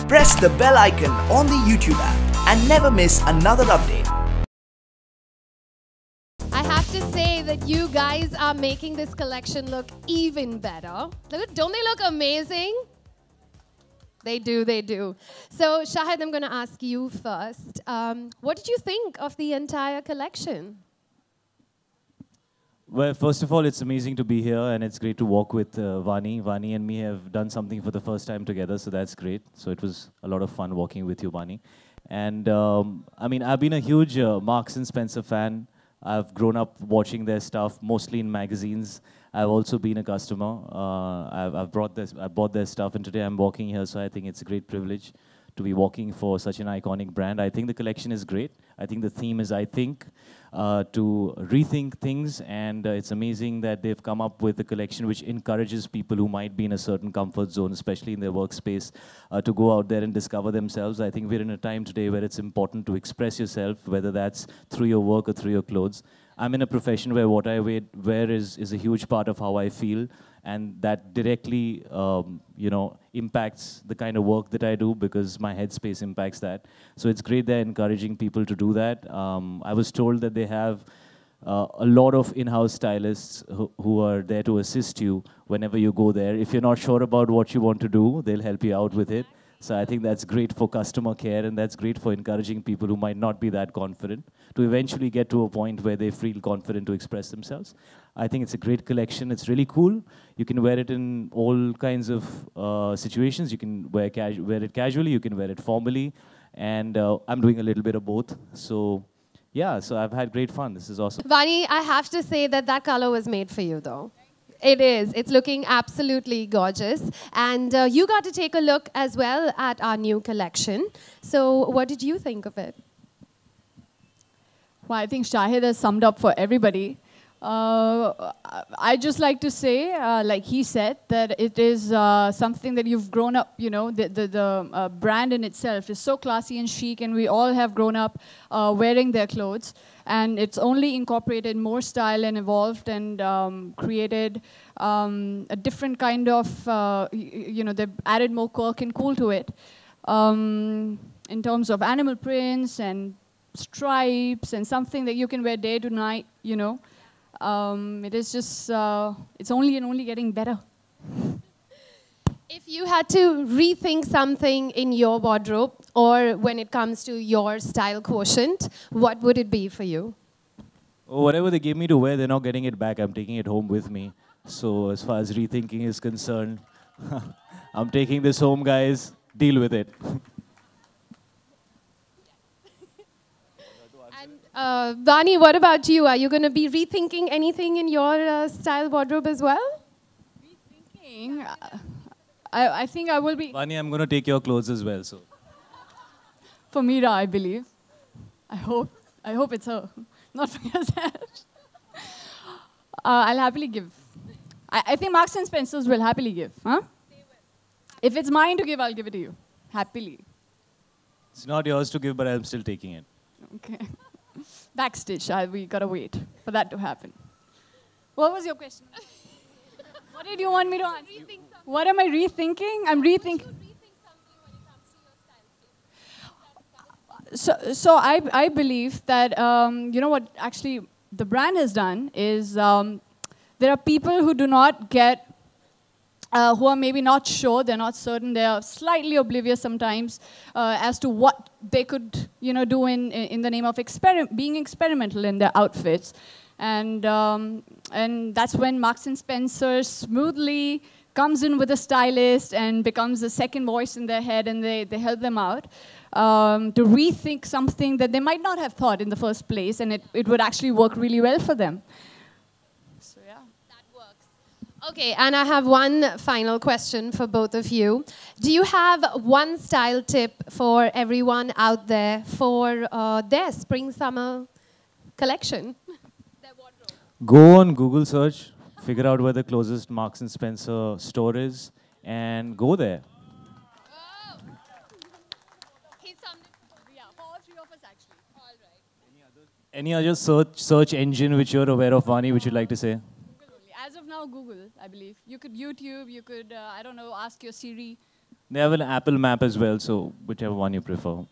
Press the bell icon on the YouTube app and never miss another update. I have to say that you guys are making this collection look even better. Don't they look amazing? They do, they do. So, Shahid, I'm going to ask you first. What did you think of the entire collection? Well, first of all, it's amazing to be here, and it's great to walk with Vani. Vani and me have done something for the first time together, so that's great. So it was a lot of fun walking with you, Vani. And I mean, I've been a huge Marks and Spencer fan. I've grown up watching their stuff, mostly in magazines. I've also been a customer. I bought their stuff, and today I'm walking here, so I think it's a great privilege to be walking for such an iconic brand. I think the collection is great. I think the theme is, to rethink things, and it's amazing that they've come up with a collection which encourages people who might be in a certain comfort zone, especially in their workspace, to go out there and discover themselves. I think we're in a time today where it's important to express yourself, whether that's through your work or through your clothes. I'm in a profession where what I wear is a huge part of how I feel, and that directly, impacts the kind of work that I do, because my headspace impacts that. So it's great they're encouraging people to do that. I was told that they have a lot of in-house stylists who are there to assist you whenever you go there. If you're not sure about what you want to do, they'll help you out with it. So I think that's great for customer care, and that's great for encouraging people who might not be that confident to eventually get to a point where they feel confident to express themselves. I think it's a great collection. It's really cool. You can wear it in all kinds of situations. You can wear it casually, you can wear it formally, and I'm doing a little bit of both. So yeah, so I've had great fun. This is awesome. Vani, I have to say that color was made for you, though. It is. It's looking absolutely gorgeous. And you got to take a look as well at our new collection. So what did you think of it? Well, I think Shahid has summed up for everybody. I'd just like to say, like he said, that it is something that you've grown up, the brand in itself is so classy and chic, and we all have grown up wearing their clothes. And it's only incorporated more style and evolved and created a different kind of, they've added more quirk and cool to it. In terms of animal prints and stripes and something that you can wear day to night, it is just, it's only getting better. If you had to rethink something in your wardrobe, or when it comes to your style quotient, what would it be for you? Oh, whatever they gave me to wear, they're not getting it back. I'm taking it home with me. So as far as rethinking is concerned, I'm taking this home, guys. Deal with it. And Vani, what about you? Are you going to be rethinking anything in your style wardrobe as well? Rethinking? I think I will be... Vani, I'm going to take your clothes as well. So, for Meera, I believe. I hope it's her, not for yourself. I'll happily give. I think Marks and Spencer's will happily give. Huh? If it's mine to give, I'll give it to you. Happily. it's not yours to give, but I'm still taking it. Okay. Backstage, we gotta wait for that to happen. What was your question? What did you want me to answer? What am I rethinking? I'm rethinking. So I believe that, what actually the brand has done is there are people who do not get, who are maybe not sure, they're not certain, they're slightly oblivious sometimes as to what they could do in the name of being experimental in their outfits. And that's when Marks and Spencer smoothly comes in with a stylist and becomes a second voice in their head, and they help them out to rethink something that they might not have thought in the first place, and it would actually work really well for them. So yeah. That works. Okay, and I have one final question for both of you. Do you have one style tip for everyone out there for their spring-summer collection? Go on Google search, figure out where the closest Marks and Spencer store is, and go there. Oh. He summed it. Yeah, for all three of us actually. All right. Any other search engine which you're aware of, Vani, which you'd like to say? Google only. As of now, Google, I believe. You could YouTube, you could, I don't know, ask your Siri. They have an Apple map as well, so whichever one you prefer.